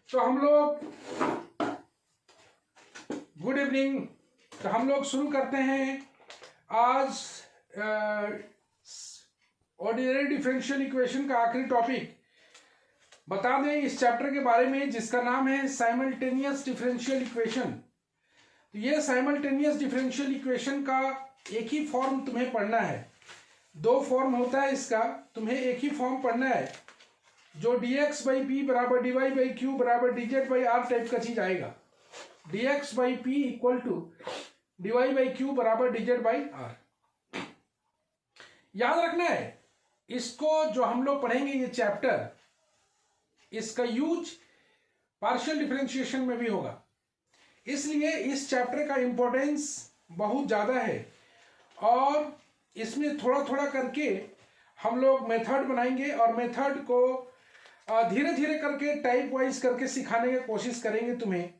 तो हम लोग गुड इवनिंग। तो हम लोग शुरू करते हैं आज ऑर्डिनरी डिफरेंशियल इक्वेशन का आखिरी टॉपिक। बता दें इस चैप्टर के बारे में जिसका नाम है साइमल्टेनियस डिफरेंशियल इक्वेशन। तो ये साइमल्टेनियस डिफरेंशियल इक्वेशन का एक ही फॉर्म तुम्हें पढ़ना है। दो फॉर्म होता है इसका, तुम्हें एक ही फॉर्म पढ़ना है जो dx बाई पी बराबर dy बाई क्यू बराबर dz बाई आर टाइप का चीज आएगा। dx by p equal to dy by Q बराबर dz बाई आर। याद रखना है इसको, जो हम लोग पढ़ेंगे ये चैप्टर, इसका यूज पार्शियल डिफरेंशिएशन में भी होगा, इसलिए इस चैप्टर का इंपॉर्टेंस बहुत ज़्यादा है। और इसमें थोड़ा थोड़ा करके हम लोग मेथड बनाएंगे और मेथड को धीरे धीरे करके टाइप वाइज करके सिखाने की कोशिश करेंगे। तुम्हें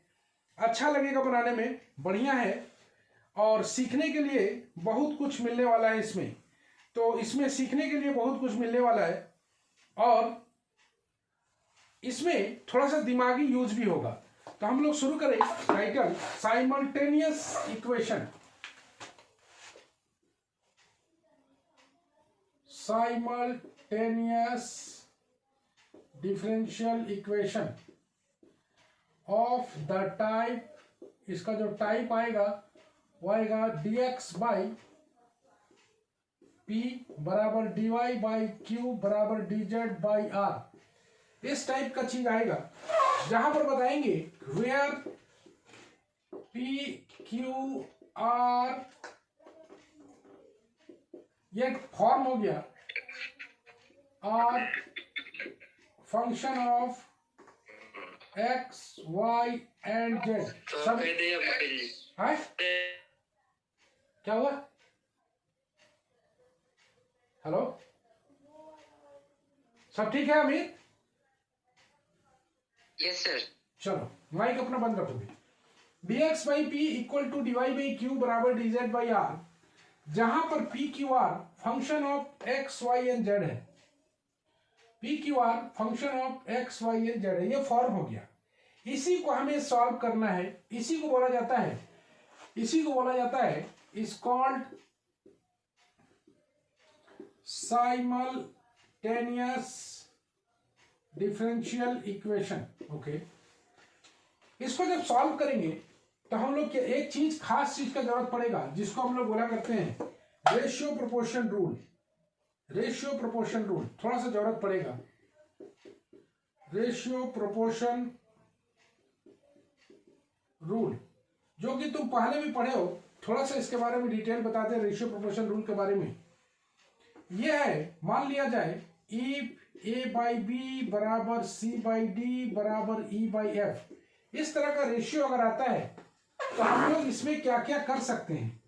अच्छा लगेगा, बनाने में बढ़िया है और सीखने के लिए बहुत कुछ मिलने वाला है इसमें। तो इसमें सीखने के लिए बहुत कुछ मिलने वाला है और इसमें थोड़ा सा दिमागी यूज भी होगा। तो हम लोग शुरू करें। Title simultaneous equation. Simultaneous differential equation of the type, इसका जो टाइप आएगा वो आएगा dx बाई पी बराबर dy बाई क्यू बराबर dz बाई आर। इस टाइप का चीज आएगा जहां पर बताएंगे वेयर पी क्यू आर, ये फॉर्म हो गया, R function of x, y and z। सब है क्या हुआ? हेलो, सब ठीक है अमित? Yes sir. चलो माइक अपना बंद रखोगे। dx by p equal to dy by Q बराबर dz बाई आर, जहां पर p Q r function of x, y and z है। P Q r function of x, y and z है। ये फॉर्म हो गया। इसी को हमें सॉल्व करना है। इसी को बोला जाता है is called simultaneous differential equation. Okay, इसको जब सॉल्व करेंगे तो हम लोग एक चीज, खास चीज का जरूरत पड़ेगा जिसको हम लोग बोला करते हैं ratio proportion rule. Ratio proportion rule थोड़ा सा जरूरत पड़ेगा। रेशियो प्रोपोर्शन रूल जो कि तुम पहले भी पढ़े हो, थोड़ा सा इसके बारे में डिटेल बताते हैं रेशियो प्रोपोर्शन रूल के बारे में। यह है, मान लिया जाए इफ ए बाई बी बराबर सी बाई डी बराबर ई बाई एफ, इस तरह का रेशियो अगर आता है तो हम लोग इसमें क्या क्या कर सकते हैं।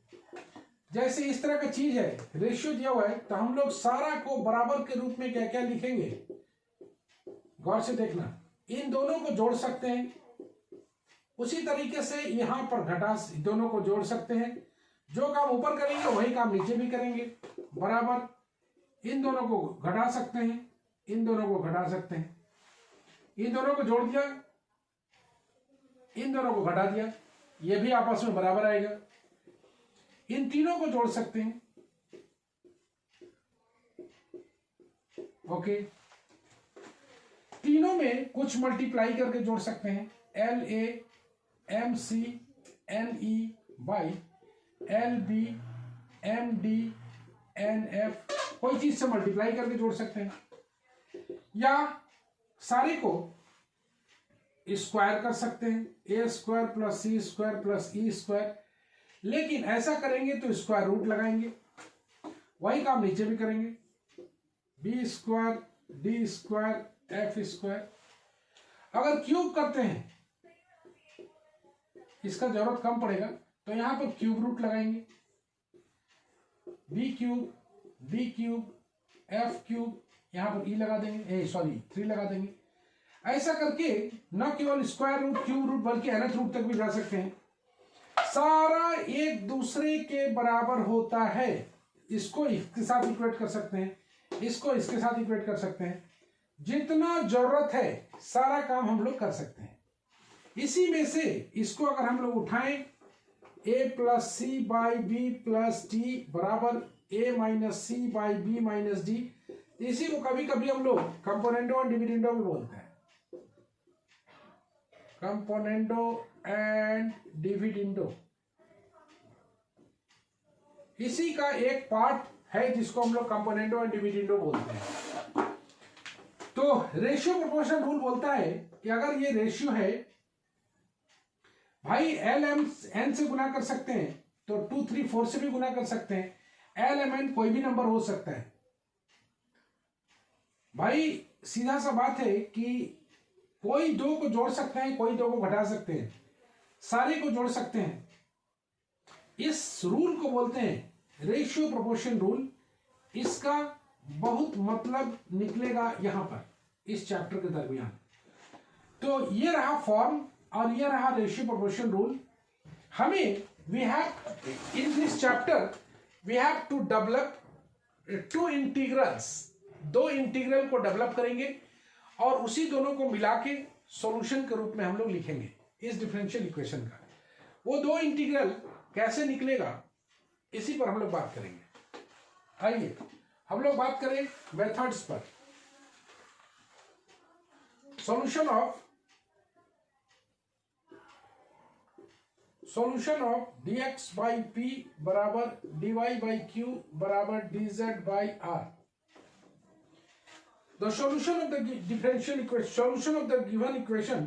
जैसे इस तरह का चीज है, रेशियो दिया हुआ है, तो हम लोग सारा को बराबर के रूप में क्या क्या लिखेंगे, गौर से देखना। इन दोनों को जोड़ सकते हैं, उसी तरीके से यहां पर घटा, दोनों को जोड़ सकते हैं। जो काम ऊपर करेंगे वही काम नीचे भी करेंगे, बराबर। इन दोनों को घटा सकते हैं, इन दोनों को घटा सकते हैं, इन दोनों को जोड़ दिया, इन दोनों को घटा दिया, ये भी आपस में बराबर आएगा। इन तीनों को जोड़ सकते हैं। ओके, तीनों में कुछ मल्टीप्लाई करके जोड़ सकते हैं। L a m c n e by l b m d n f, कोई चीज से मल्टीप्लाई करके जोड़ सकते हैं, या सारे को स्क्वायर कर सकते हैं, ए स्क्वायर प्लस सी स्क्वायर प्लस ई स्क्वायर। लेकिन ऐसा करेंगे तो स्क्वायर रूट लगाएंगे, वही काम नीचे भी करेंगे, b square d square f square. अगर क्यूब करते हैं, इसका जरूरत कम पड़ेगा, तो यहां पर क्यूब रूट लगाएंगे, b cube d cube f cube, यहां पर ई लगा देंगे, 3 लगा देंगे। ऐसा करके न केवल स्क्वायर रूट क्यूब रूट बल्कि nth रूट तक भी जा सकते हैं। सारा एक दूसरे के बराबर होता है। इसको इसके साथ इक्वेट कर सकते हैं, इसको इसके साथ इक्वेट कर सकते हैं। जितना जरूरत है सारा काम हम लोग कर सकते हैं। इसी में से इसको अगर हम लोग उठाएं, a plus c by b plus d बराबर a minus c by b minus d, इसी को कभी कभी हम लोग कंपोनेंडो और डिविडेंडो भी बोलते हैं, कंपोनेंडो एंड डिविडेंडो। इसी का एक पार्ट है जिसको हम लोग कंपोनेंडो एंड डिविडेंडो बोलते हैं। तो रेशियो प्रोपोर्शन रूल बोलता है कि अगर ये रेशियो है भाई, एल एम एन से गुना कर सकते हैं तो 2, 3, 4 से भी गुना कर सकते हैं। एल एम एन कोई भी नंबर हो सकता है भाई, सीधा सा बात है कि कोई दो को जोड़ सकते हैं, कोई दो को घटा सकते हैं, सारे को जोड़ सकते हैं। इस रूल को बोलते हैं रेशियो प्रोपोर्शन रूल। इसका बहुत मतलब निकलेगा यहां पर इस चैप्टर के दरमियान। तो ये रहा फॉर्म और ये रहा रेशियो प्रोपोर्शन रूल। हमें we have in this chapter we have to develop 2 integrals, 2 integral को डेवलप करेंगे और उसी दोनों को मिला के सॉल्यूशन के रूप में हम लोग लिखेंगे इस डिफरेंशियल इक्वेशन का। वो 2 इंटीग्रल कैसे निकलेगा इसी पर हम लोग बात करेंगे। आइए हम लोग बात करें मेथड्स पर। Solution of dx by p बराबर dy by q बराबर dz by r। The solution of the differential equation, solution of the given equation,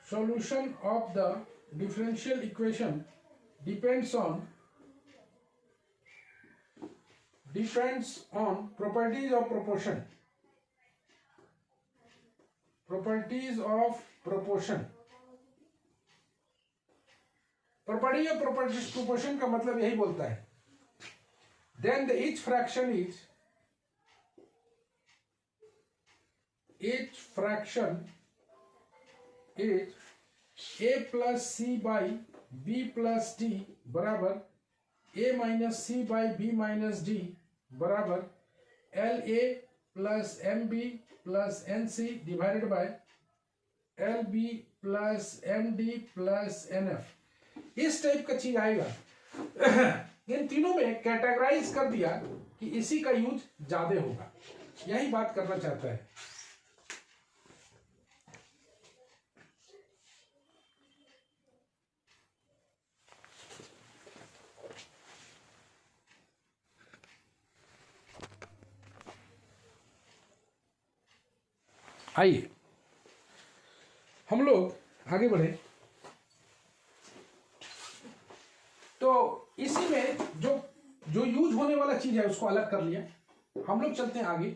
solution of the differential equation depends on properties of proportion. Properties of proportion. Property of proportion का मतलब यही बोलता है then each fraction is a plus c by b plus d बराबर a minus c by b minus d बराबर la plus mb plus nc divided by lb plus md plus nf। इस type का चीज आएगा। इन तीनों में categorise कर दिया कि इसी का यूज ज्यादा होगा, यही बात करना चाहता है। आइए हम लोग आगे बढ़े। तो इसी में जो यूज होने वाला चीज है उसको अलग कर लिया। हम लोग चलते हैं आगे।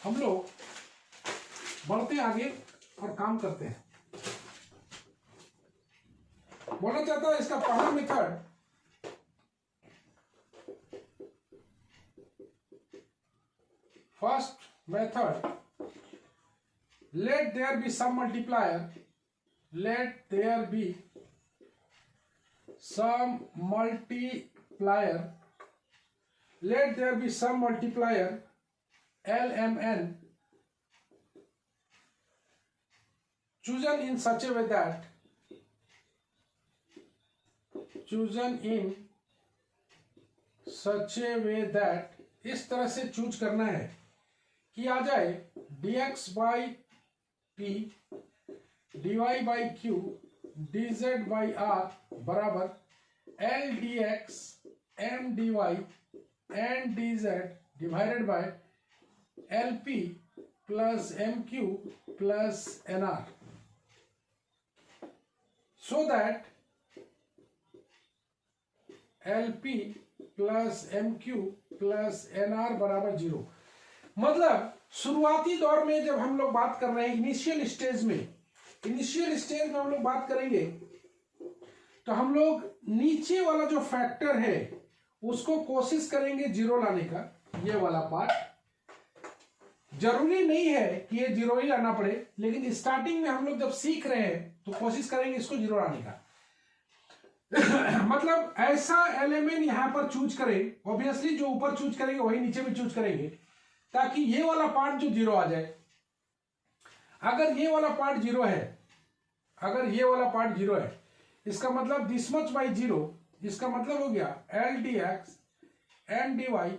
हम लोग बढ़ते हैं आगे और काम करते हैं। बोलना चाहता है इसका पहला method first method, let there be some multiplier, let there be some multiplier, let there be some multiplier LMN chosen in such a way that इस तरह से चूज करना है कि आ जाए dx by p dy by q dz by r बराबर l dx m dy and dz divided by LP plus MQ plus NR, so that LP plus MQ plus NR बराबर 0। मतलब शुरुआती दौर में जब हम लोग बात कर रहे हैं इनिशियल स्टेज में हम लोग बात करेंगे तो हम लोग नीचे वाला जो फैक्टर है उसको कोशिश करेंगे जीरो लाने का। ये वाला पार्ट जरूरी नहीं है कि ये जीरो ही लाना पड़े, लेकिन स्टार्टिंग में हम लोग जब सीख रहे हैं तो कोशिश करेंगे इसको जीरो लाने का। मतलब ऐसा एलिमेंट यहां पर चूज करें, ऑब्वियसली जो ऊपर चूज करेंगे वही नीचे भी चूज करेंगे, ताकि ये वाला पार्ट जो जीरो आ जाए। अगर ये वाला पार्ट जीरो है, अगर ये वाला पार्ट जीरो है, इसका मतलब दिस मच बाई जीरो, इसका मतलब हो गया l d x n d y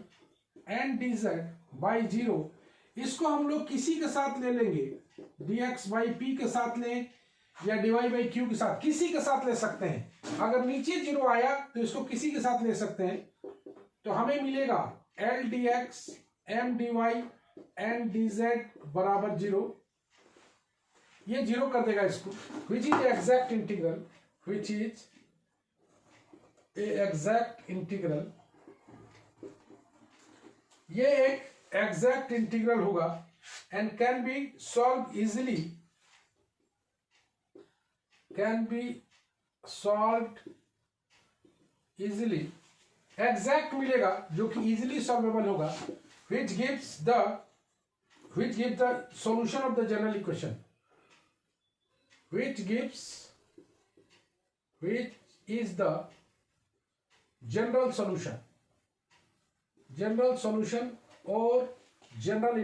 n d z by zero. इसको हम लोग किसी के साथ ले लेंगे, डी एक्स बाई पी के साथ लें या डी वाई बाई क्यू के साथ, किसी के साथ ले सकते हैं। अगर नीचे जीरो आया तो इसको किसी के साथ ले सकते हैं, तो हमें मिलेगा l d x m d y n d z बराबर जीरो। ये जीरो कर देगा इसको, which is exact integral, which is a exact integral. ये एक एग्जैक्ट इंटीग्रल होगा and can be solve easily, can be solve easily. Exact मिलेगा जो कि इजिली सॉल्वेबल होगा, which gives the solution of the general equation, which is the general solution or general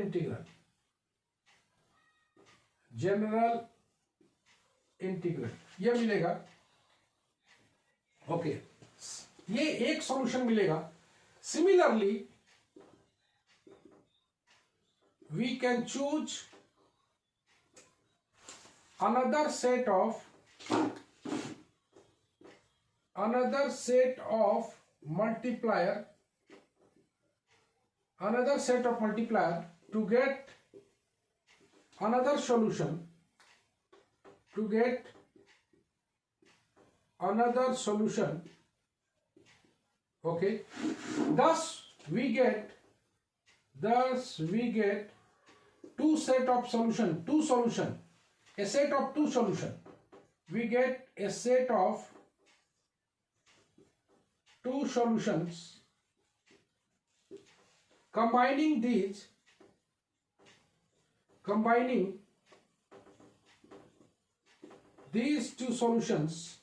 integral, ये मिलेगा। Okay, ये एक solution मिलेगा। Similarly we can choose another set of multiplier to get another solution, okay, thus we get two set of solution, a set of two solution. We get a set of two solutions. Combining these two solutions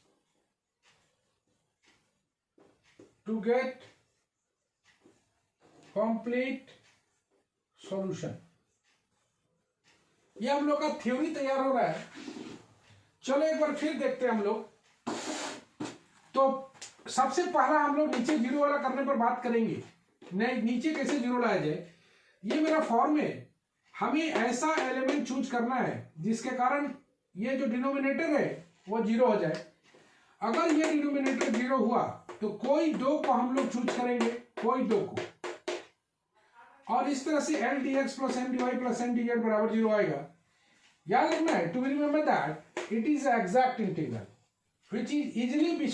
to get complete solution. ये हम लोग का theory तैयार हो रहा है। चलो एक बार फिर देखते हैं हम लोग। तो सबसे पहला हम लोग नीचे जीरो वाला करने पर बात करेंगे, नहीं नीचे कैसे जीरो लाया जाए। ये मेरा फॉर्म है, हमें ऐसा एलिमेंट चूज करना है जिसके कारण ये जो डिनोमिनेटर है वो जीरो हो जाए। अगर ये डिनोमिनेटर जीरो हुआ तो कोई दो को हम लोग चूज करेंगे, कोई दो को, और इस तरह से l d x plus m d y plus n d z बराबर जीरो आएगा। याद रखना है, to remember that it is exact integral which is easily be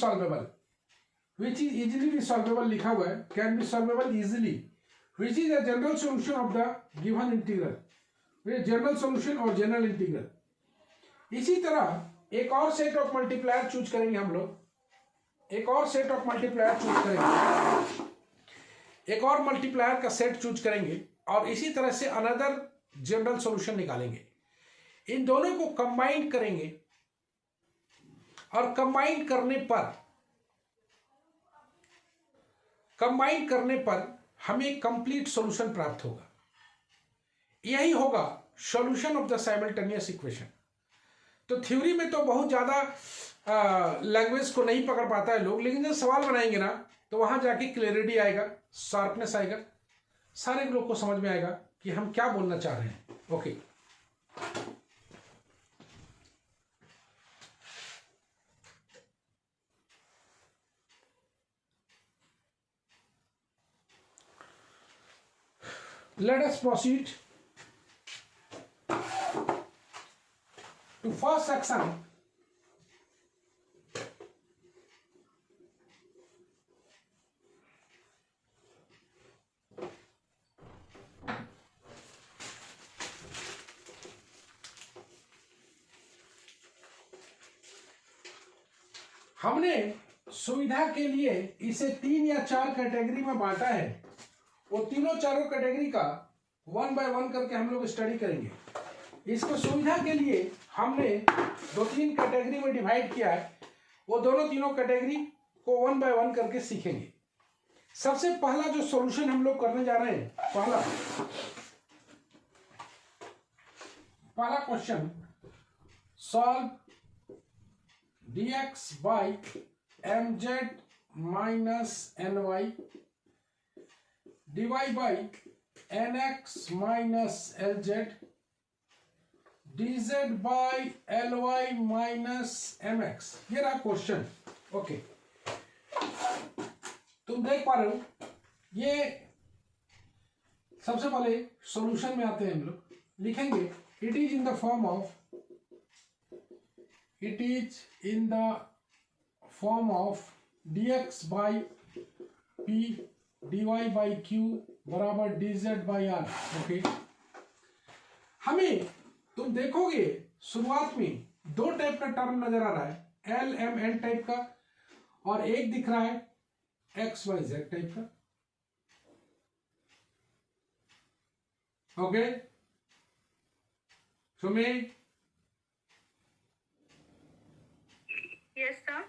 solvable, लिखा हुआ है can be solvable easily, which is a general solution of the given integral, general solution और general integral. इसी तरह एक और सेट ऑफ मल्टीप्लायर चूज करेंगे हम लोग, एक और मल्टीप्लायर का सेट चूज करेंगे और इसी तरह से अनदर जनरल सॉल्यूशन निकालेंगे। इन दोनों को कंबाइन करेंगे और कंबाइन करने पर हमें कंप्लीट सॉल्यूशन प्राप्त होगा। यही होगा solution of the simultaneous equation. तो थ्योरी में तो बहुत ज्यादा लैंग्वेज को नहीं पकड़ पाता है लोग, लेकिन जब सवाल बनाएंगे ना तो वहां जाके क्लैरिटी आएगा, शार्पनेस आएगा, सारे लोग को समझ में आएगा कि हम क्या बोलना चाह रहे हैं। Okay, let us proceed to first section. हमने सुविधा के लिए इसे 3 या 4 कैटेगरी में बांटा है। वो तीनों चारों कैटेगरी का 1 बाय 1 करके हम लोग स्टडी करेंगे। इसको सुविधा के लिए हमने 2-3 कैटेगरी में डिवाइड किया है। वो दोनों तीनों कैटेगरी को 1 बाय 1 करके सीखेंगे। सबसे पहला जो सॉल्यूशन हम लोग करने जा रहे हैं, पहला question, solve dx by mz minus ny dy by nx minus lz dz by ly minus mx। ये रहा क्वेश्चन। ओके, तुम देख पा रहे हो। ये सबसे पहले सॉल्यूशन में आते हैं हम लोग, लिखेंगे it is in the form of dx by p dy by q बराबर dz by r। ओके, हमें तुम देखोगे शुरुआत में 2 टाइप का टर्म नजर आ रहा है, एल एम एन टाइप का, और एक दिख रहा है एक्स वाई जेड टाइप का। Okay, Sumer, yes sir.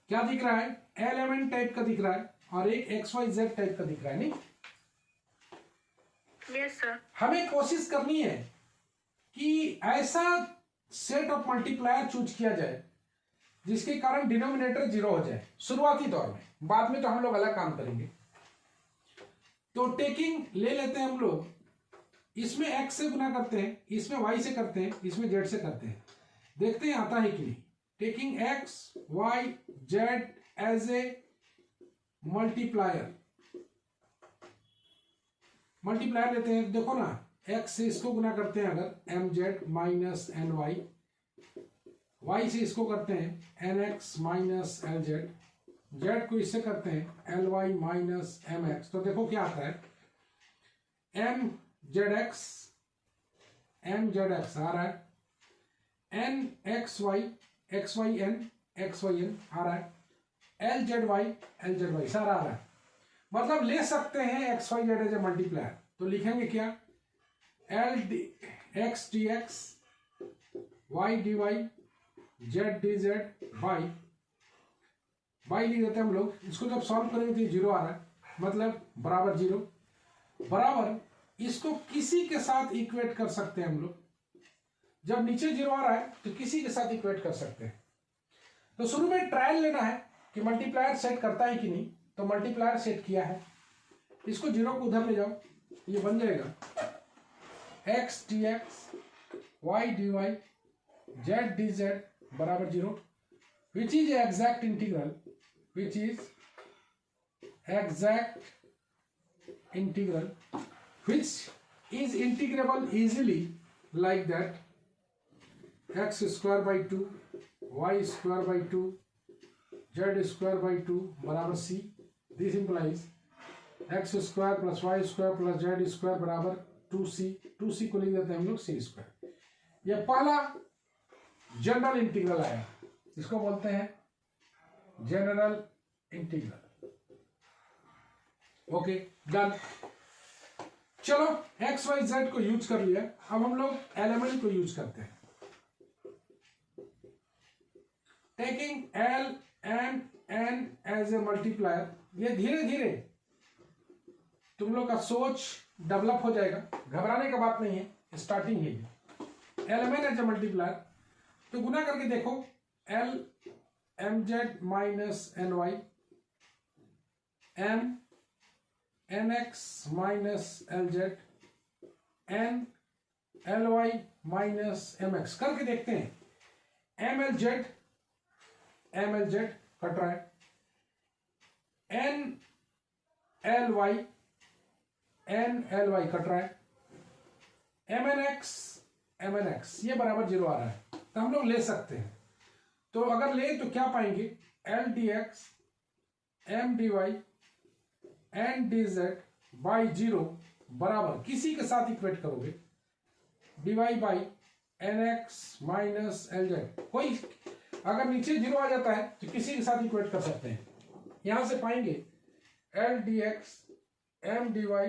क्या दिख रहा है? एल एम एन टाइप का दिख रहा है और एक एक्स वाई जेड टाइप का दिख रहा है, नहीं? Yes sir. हमें कोशिश करनी है कि ऐसा सेट ऑफ मल्टीप्लायर चूज किया जाए जिसके कारण डिनोमिनेटर 0 हो जाए शुरुआती दौर में। बाद में तो हम लोग अलग काम करेंगे। तो टेकिंग ले लेते हैं हम लोग, इसमें x से गुना करते हैं, इसमें y से करते हैं, इसमें z से करते हैं, देखते हैं आता है कि नहीं। Taking x y z as a multiplier लेते हैं। देखो ना, x से इसको गुना करते हैं अगर mz माइनस एन y से इसको करते हैं nx माइनस lz, z को इससे करते हैं ly माइनस mx। तो देखो क्या आता है, mzx आ रहा है, nxy xyn आ रहा है, lzy सारा आ रहा है। मतलब ले सकते हैं x y z as a multiplier. तो लिखेंगे क्या, x dx y dy z dz by लिख देते हैं हम लोग। इसको जब सॉल्व करेंगे तो 0 आ रहा है, मतलब बराबर 0 बराबर, इसको किसी के साथ इक्वेट कर सकते हैं हम लोग। जब नीचे 0 आ रहा है तो किसी के साथ इक्वेट कर सकते हैं। तो शुरू में ट्रायल लेना है कि मल्टीप्लायर सेट करता है कि नहीं। तो मल्टीप्लायर सेट किया है, इसको 0 को उधर ले जाओ, ये बन जाएगा x dx y dy z dz बराबर 0, which is exact integral, which is integrable easily like that, x square by 2 y square by 2 z square by 2 बराबर c। This implies x square plus y square plus z square बराबर 2c को लिख देते हैं हम लोग c square. यह पहला जनरल इंटीग्रल आया, इसको बोलते हैं जनरल इंटीग्रल। Okay, done. चलो एक्स वाई जेड को यूज कर लिया, अब हम लोग एलिमेंट को यूज करते हैं। Taking l and n as a multiplier, ये धीरे धीरे तुम लोग का सोच डेवलप हो जाएगा, घबराने का बात नहीं है, स्टार्टिंग है। एलिमेंट एज ए मल्टीप्लायर, तो गुना करके देखो, l m z minus n y, m n x minus l z, n l y minus m x करके देखते हैं। एम एल जेड कट रहा है, एन एल वाई कट रहा है, एम एन एक्स ये बराबर 0 आ रहा है। तो हम लोग ले सकते हैं। तो अगर ले तो क्या पाएंगे, l d x m d y n d z by 0 बराबर, किसी के साथ इक्वेट करोगे, d y by n x minus l z. कोई अगर नीचे 0 आ जाता है तो किसी के साथ इक्वेट कर सकते हैं। यहां से पाएंगे l d x m d y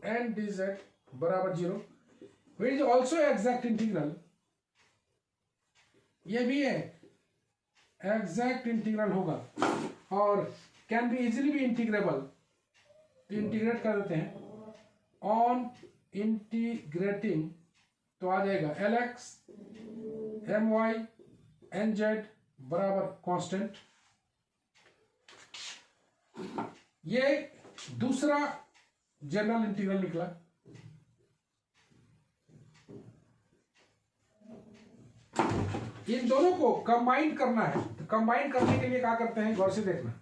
n d z बराबर 0, which is also exact integral. ये भी है एग्जैक्ट इंटीग्रल होगा और can be easily be integrable. तो इंटीग्रेट कर देते हैं, ऑन इंटीग्रेटिंग तो आ जाएगा l x m y n z बराबर कांस्टेंट। ये दूसरा जनरल इंटीग्रल निकला। इन दोनों को कंबाइन करना है, तो कंबाइन करने के लिए क्या करते हैं, गौर से देखना,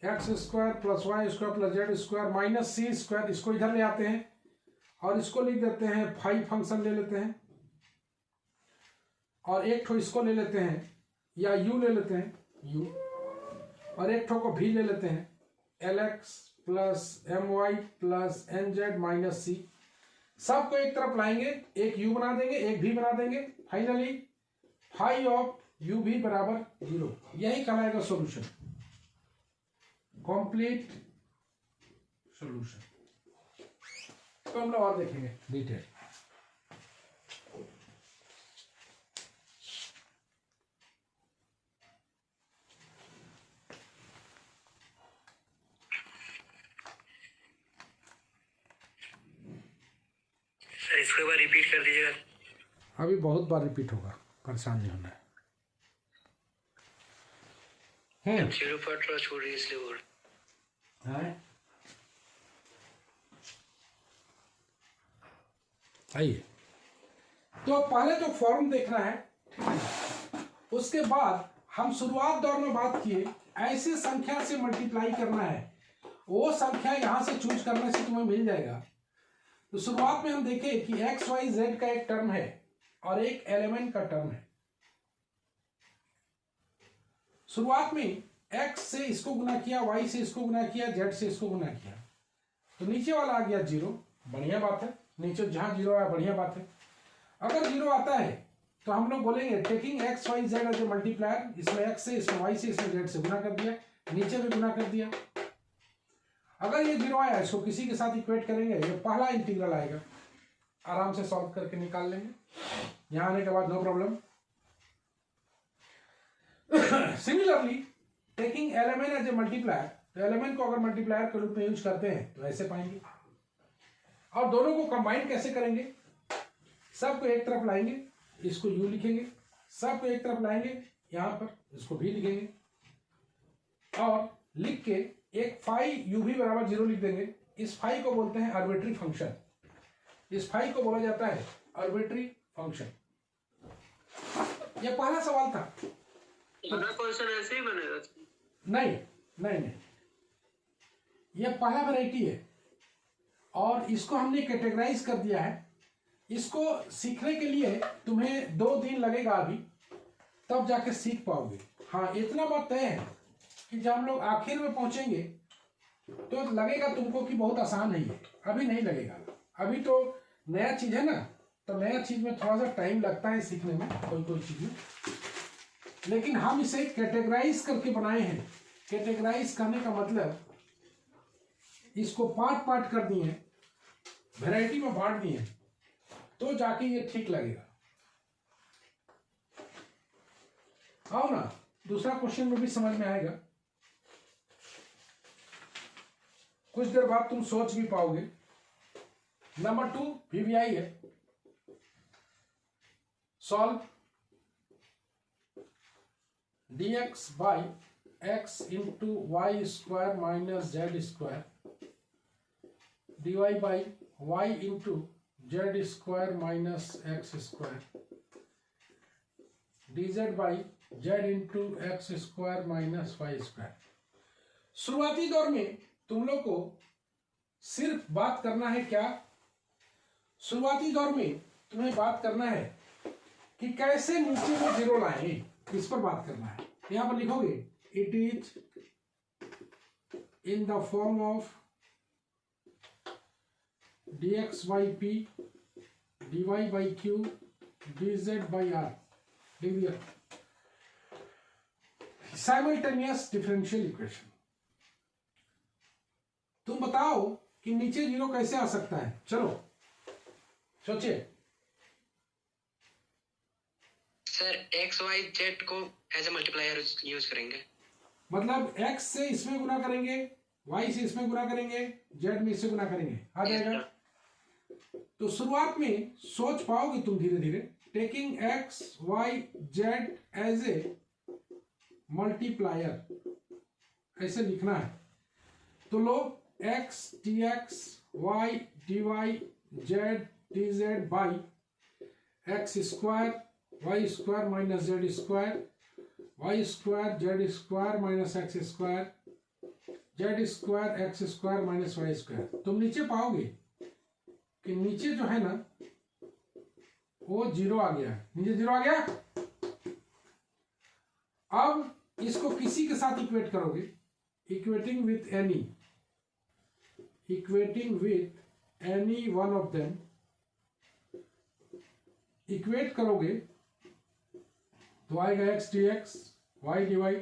x square plus y square plus z square minus c square, इसको इधर ले आते हैं और इसको लिख देते हैं फाई फंक्शन ले लेते हैं, और एक ठो इसको ले लेते हैं या यू ले लेते हैं यू, और एक ठो को भी ले लेते हैं l x plus m y plus n z minus c. सबको एक तरफ लाएंगे, एक u बना देंगे एक भी बना देंगे, फाइनली फाई ऑफ u भी बराबर 0। यही कहलाएगा सॉल्यूशन, कंप्लीट सॉल्यूशन। तो हम लोग और देखेंगे डिटेल। इसको एक बार रिपीट कर दीजिएगा। अभी बहुत बार रिपीट होगा, परेशान नहीं होना है। जीरो पर थोड़ा छोड़ रही इसलिए बोल। आइए, तो पहले तो फॉर्म देखना है, ठीक है। उसके बाद हम शुरुआत दौर में बात किए ऐसे संख्या से मल्टीप्लाई करना है, वो संख्या यहां से चूज करने से तुम्हें मिल जाएगा। तो शुरुआत में हम देखें कि एक्स वाई जेड का एक टर्म है और एक एलिमेंट का टर्म है। शुरुआत में एक्स से इसको गुना किया, वाई से इसको गुना किया, जेड से इसको गुना किया, तो नीचे वाला आ गया 0, बढ़िया बात है। नीचे जहां 0 आया बढ़िया बात है। अगर 0 आता है तो हम लोग बोलेंगे taking x y z as a multiplier, इसमें एक्स से इसमें वाई से इसमें जेड से गुना कर दिया, नीचे भी गुना कर दिया। अगर ये 0 आया इसको किसी के साथ इक्वेट करेंगे, ये पहला इंटीग्रल आएगा, आराम से सॉल्व करके निकाल लेंगे। यहां आने के बाद no problem. Similarly taking element as a multiplier, तो एलिमेंट को अगर मल्टीप्लायर के रूप में यूज करते हैं तो ऐसे पाएंगे। और दोनों को कंबाइन कैसे करेंगे, सबको एक तरफ लाएंगे, इसको यू लिखेंगे, सबको एक तरफ लाएंगे यहां पर, इसको भी लिखेंगे, और लिख के एक फाई यू भी बराबर 0 लिख देंगे। इस फाई को बोलते हैं आर्बिट्री फंक्शन, इस फाई को बोला जाता है आर्बिट्री फंक्शन। यह पहला सवाल था। पूरा क्वेश्चन ऐसे ही बनेगा? नहीं नहीं नहीं, यह पहला वैरायटी है और इसको हमने कैटेगराइज कर दिया है। इसको सीखने के लिए तुम्हें 2 दिन लगेगा अभी, तब जाके सीख पाओगे। हाँ, इतना बात तय है कि जब हम लोग आखिर में पहुंचेंगे तो लगेगा तुमको कि बहुत आसान है ये, अभी नहीं लगेगा। अभी तो नया चीज है ना, तो नया चीज में थोड़ा सा टाइम लगता है सीखने में, कोई चीज में। लेकिन हम इसे कैटेगराइज करके बनाए हैं। कैटेगराइज करने का मतलब इसको पार्ट पार्ट कर दिए, वैरायटी में बांट दिए, तो जाके ये ठीक लगेगा। आओ ना, दूसरा क्वेश्चन में भी समझ में आएगा, कुछ देर बाद तुम सोच भी पाओगे। नंबर 2 वीवीआई है। Solve dx by x into y square minus z square dy by y into z square minus x square dz by z into x square minus y square. शुरुआती दौर में तुम लोग को सिर्फ बात करना है क्या, शुरुआती दौर में तुम्हें बात करना है कि कैसे नीचे में 0 लाएं, इस पर बात करना है। यहां पर लिखोगे it is in the form of dx by p dy by q dz by r लिख दिया। Simultaneous differential equation. तुम बताओ कि नीचे जीरो कैसे आ सकता है? चलो सोचिए। सर एक्स वाई जेड को एज ए मल्टीप्लायर यूज करेंगे। मतलब x से इसमें गुना करेंगे, y से इसमें गुना करेंगे, z में इससे गुना करेंगे, आ जाएगा। तो शुरुआत में सोच पाओगे तुम धीरे धीरे। Taking x y z as a multiplier, ऐसे लिखना है। तो लो x dx y dy z dz by x square y square minus z square y square z square minus x square z square x square minus y square. तुम नीचे पाओगे कि नीचे जो है ना वो जीरो आ गया, नीचे जीरो आ गया। अब इसको किसी के साथ इक्वेट करोगे, equating with any one of them, equate करोगे तो आएगा x d x y d y.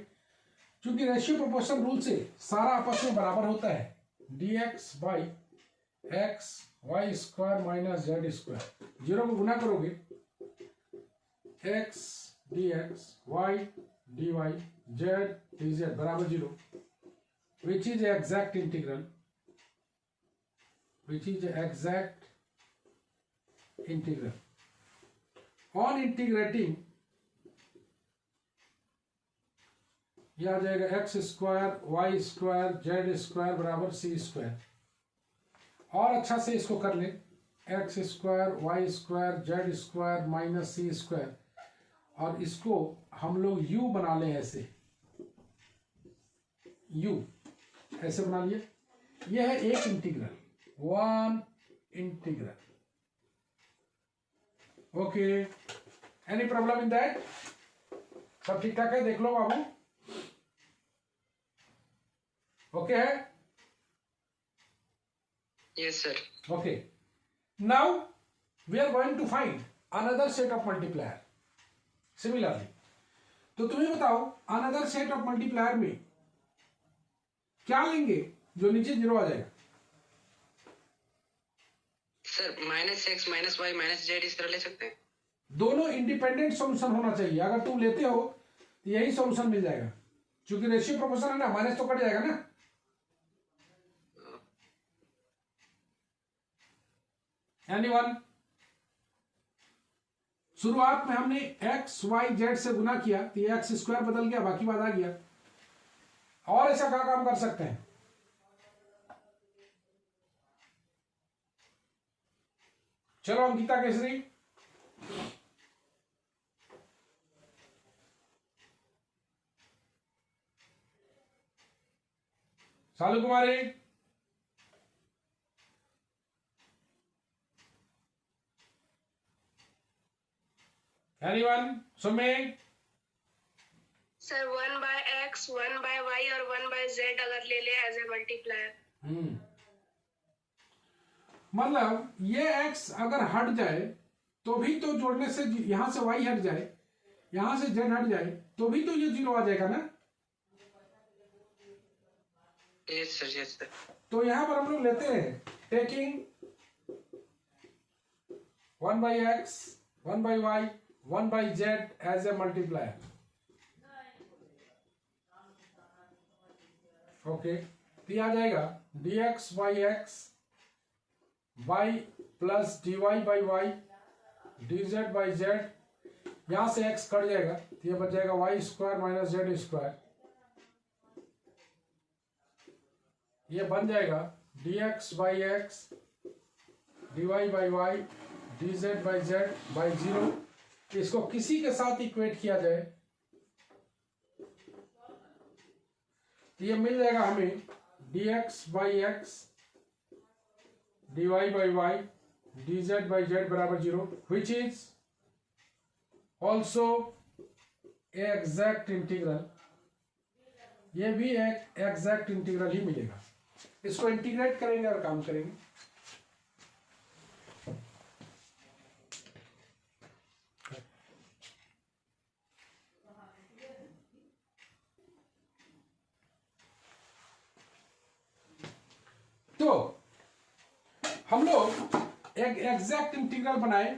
चूंकि रेशियो प्रोपोर्शन रूल से सारा आपस में बराबर होता है, d x by x y square minus z square. Zero को गुना करोगे x d x y d y z d z बराबर zero, which is exact integral, on integrating यह आ जाएगा x square y square z square बराबर c square. और अच्छा से इसको कर ले, x square y square z square minus c square, और इसको हम लोग यू बना लें, ऐसे यू ऐसे बना लिए। यह है एक integral, one integral. Okay, any problem in that? सब ठीक ठाक है? देख लो बाबू, ओके है? Yes sir. Okay. Now we are going to find another set of multiplier. Similarly, तो तुम्हें बताओ another set of multiplier में क्या लेंगे जो नीचे जीरो आ जाएगा? Sir minus x minus y minus z इस तरह ले सकते हैं। दोनों इंडिपेंडेंट सॉल्यूशन होना चाहिए। अगर तुम लेते हो तो यही सॉल्यूशन मिल जाएगा, क्योंकि रेशियो प्रोपोर्शन है ना, माइनस तो कट जाएगा ना। एनीवन? शुरुआत में हमने एक्स वाई जेड से गुना किया तो ये एक्स स्क्वायर बदल गया, बाकी बात आ गया। और ऐसा क्या काम कर सकते हैं? चलो अंकिता केसरी, सालू कुमारी, एनीवन? सुमे? सर 1/x 1/y और 1/z अगर ले ले एज ए मल्टीप्लायर। मतलब ये x अगर हट जाए तो भी तो जोड़ने से, यहां से y हट जाए, यहां से z हट जाए तो भी तो ये जीरो आ जाएगा ना। Yes sir yes sir. तो यहां पर हम लोग लेते हैं taking 1/x 1/y 1/z as a multiplier. Okay, तो ये आ जाएगा dx by x y plus dy by y dz by z। यहां से x कट जाएगा तो ये बच जाएगा y square minus z square. ये बन जाएगा dx by x dy by y dz by z by 0। इसको किसी के साथ इक्वेट किया जाए तो ये मिल जाएगा हमें dx by x dy by y dz by z बराबर 0, which is also exact integral. ये भी एक एग्जैक्ट इंटीग्रल ही मिलेगा। इसको इंटीग्रेट करेंगे और काम करेंगे। एक एग्जैक्ट इंटीग्रल बनाए।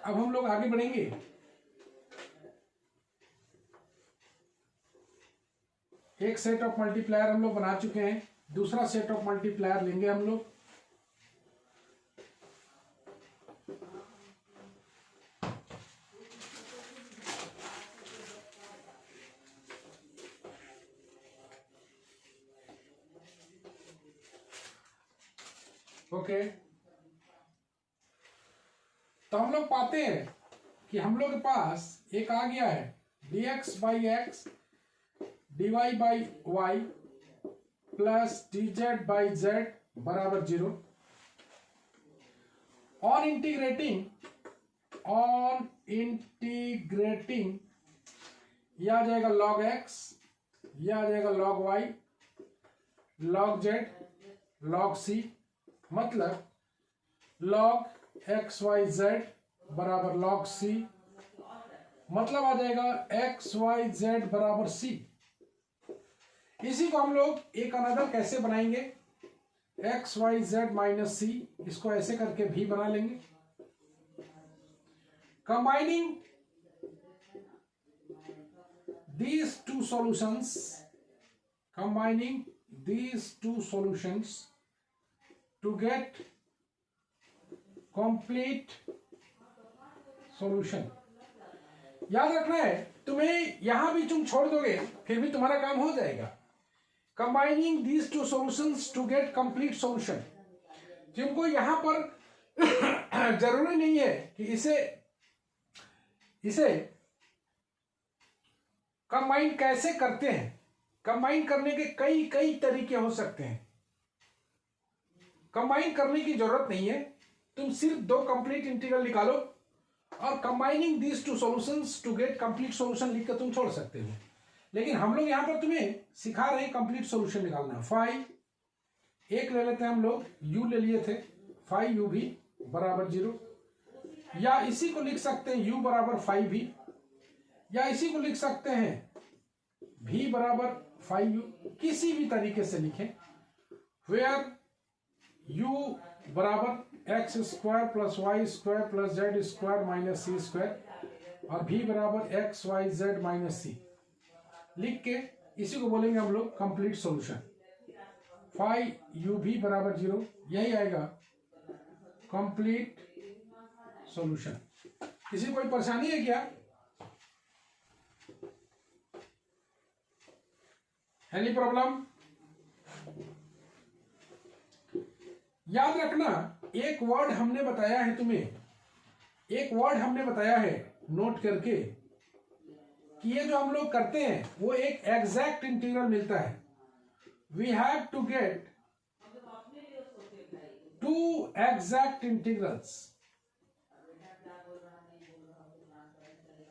अब हम लोग आगे बढ़ेंगे। एक सेट ऑफ मल्टीप्लायर हम लोग बना चुके हैं, दूसरा सेट ऑफ मल्टीप्लायर लेंगे हम लोग। ओके, तो हम लोग पाते हैं कि हम लोग के पास एक आ गया है dx by x dy by y plus dz by z बराबर 0। ऑन इंटीग्रेटिंग यह आ जाएगा log x, यह आ जाएगा log y, log z, log c, मतलब log एक्स वाई जेड बराबर log c, मतलब आ जाएगा एक्स वाई जेड बराबर c। इसी को हम लोग एक अनदर कैसे बनाएंगे, एक्स वाई जेड माइनस सी, इसको ऐसे करके भी बना लेंगे। Combining these two solutions to get complete solution। याद रखना है तुम्हें, यहां भी तुम छोड़ दोगे फिर भी तुम्हारा काम हो जाएगा। Combining these two solutions to get complete solution, तुमको यहां पर जरूरी नहीं है कि इसे कंबाइन कैसे करते हैं। कंबाइन करने के कई तरीके हो सकते हैं। कंबाइन करने की जरूरत नहीं है, तुम सिर्फ दो कंप्लीट इंटीग्रल निकालो और combining these two solutions to get complete solution लिख कर तुम छोड़ सकते हो। लेकिन हम लोग यहां पर तुम्हें सिखा रहे हैं कंप्लीट सॉल्यूशन निकालना। फाइव एक ले लेते हैं हम लोग, u ले लिए थे, 5u भी बराबर 0, या इसी को लिख सकते हैं u बराबर 5v, या इसी को लिख सकते हैं v बराबर 5u, किसी भी तरीके से लिखें। वेयर u बराबर x square plus y square plus z square minus c square और v बराबर x y z minus c लिख के इसी को बोलेंगे हम लोग कंप्लीट सॉल्यूशन। 5u भी बराबर 0, यही आएगा कंप्लीट सॉल्यूशन। किसी कोई परेशानी है क्या? Any problem? याद रखना, एक वर्ड हमने बताया है तुम्हें, एक वर्ड हमने बताया है नोट करके कि ये जो हम लोग करते हैं वो एक एग्जैक्ट इंटीग्रल मिलता है। We have to get two exact integrals,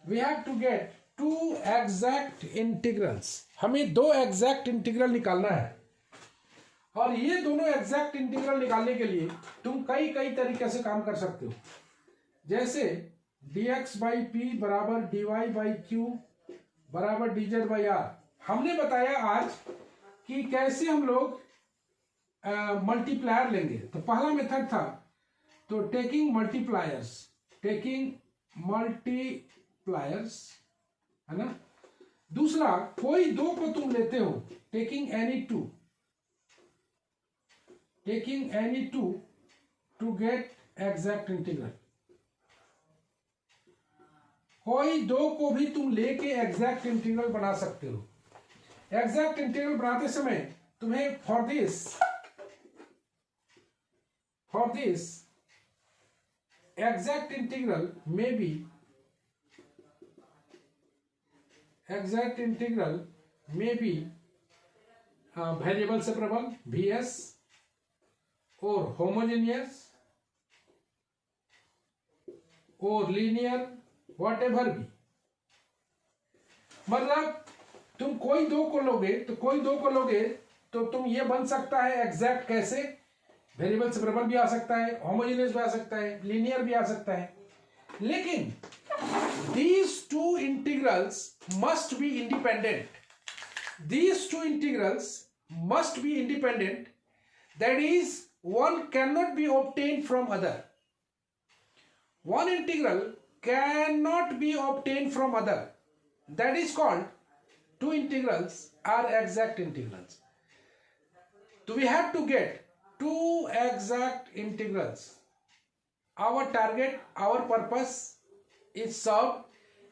we have to get two exact integrals. हमें दो एग्जैक्ट इंटीग्रल निकालना है और ये दोनों एग्जैक्ट इंटीग्रल निकालने के लिए तुम कई तरीके से काम कर सकते हो। जैसे dx बाई पी बराबर dy बाई क्यू बराबर dz बाई आर। हमने बताया आज कि कैसे हम लोग मल्टीप्लायर लेंगे। तो पहला मेथड था तो टेकिंग मल्टीप्लायर्स है ना। दूसरा, कोई दो को तुम लेते हो, taking any two to get exact integral. कोई दो को भी तुम लेके एग्जैक्ट इंटीग्रल बना सकते हो। एग्जैक्ट इंटीग्रल बनाते समय तुम्हें फॉर दिस एग्जैक्ट इंटीग्रल में भी वेरिएबल सेपरेबल vs और होमोजेनियस और लीनियर व्हाटएवर भी। मतलब तुम कोई दो को लोगे तो तुम ये बन सकता है एग्जैक्ट। कैसे? वेरिएबल सेपरेबल भी आ सकता है, होमोजेनियस भी आ सकता है, लीनियर भी आ सकता है। लेकिन these two integrals must be independent. That is, one cannot be obtained from other. one integral cannot be obtained from other. That is called two integrals are exact integrals. So we have to get two exact integrals. Our target, our purpose is solved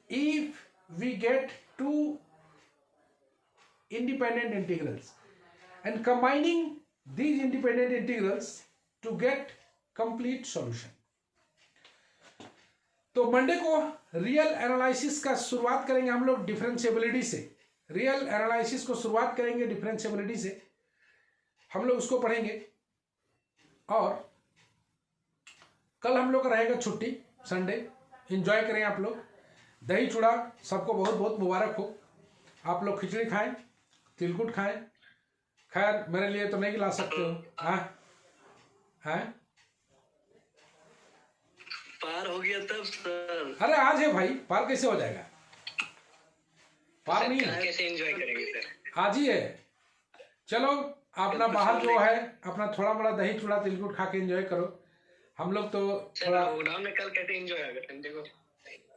if we get two independent integrals and combining these independent integrals to get complete solution. तो Monday को real analysis का शुरुआत करेंगे हम लोग differentiability से. Real analysis को शुरुआत करेंगे डिफरेंशिएबिलिटी से. हम लोग उसको पढ़ेंगे और कल हम लोग का रहेगा छुट्टी, संडे. एंजॉय करें आप लोग. दही चूड़ा सबको बहुत बहुत मुबारक हो. आप लोग खिचड़ी खाएं, तिलकुट खाएं. खैर मेरे लिए तो नहीं ला सकते हो. हाँ पार हो गया तब सर. अरे आज है भाई, पार कैसे हो जाएगा? पार नहीं है, कैसे एंजॉय करेंगे सर? आज ही है. चलो अपना बाहर जो है अपना थोड़ा बड़ा दही चूड़ा तिलकुट खा के एंजॉय करो. हम लोग तो थोड़ा लॉकडाउन में कल कैसे एंजॉय होगा संडे को?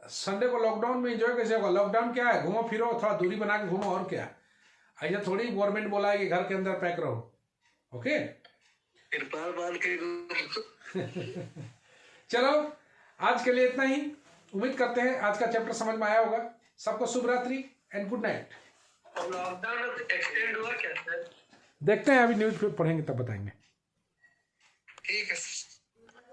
संडे को लॉकडाउन में एंजॉय कैसे होगा? लॉकडाउन क्या है? घूमो फिरो, थोड़ा दूरी बना के घूमो, और क्या. ऐसा थोड़ी गवर्नमेंट बोला है कि घर के अंदर पैक रहो. ओके फिर बाल के चलो आज के लिए इतना ही. उम्मीद करते हैं आज का चैप्टर समझ में आया होगा. सबको शुभ रात्रि and good night. Lockdown extend हुआ क्या सर? देखते हैं, अभी न्यूज़ पढ़ेंगे तब बताएंगे. ठीक है.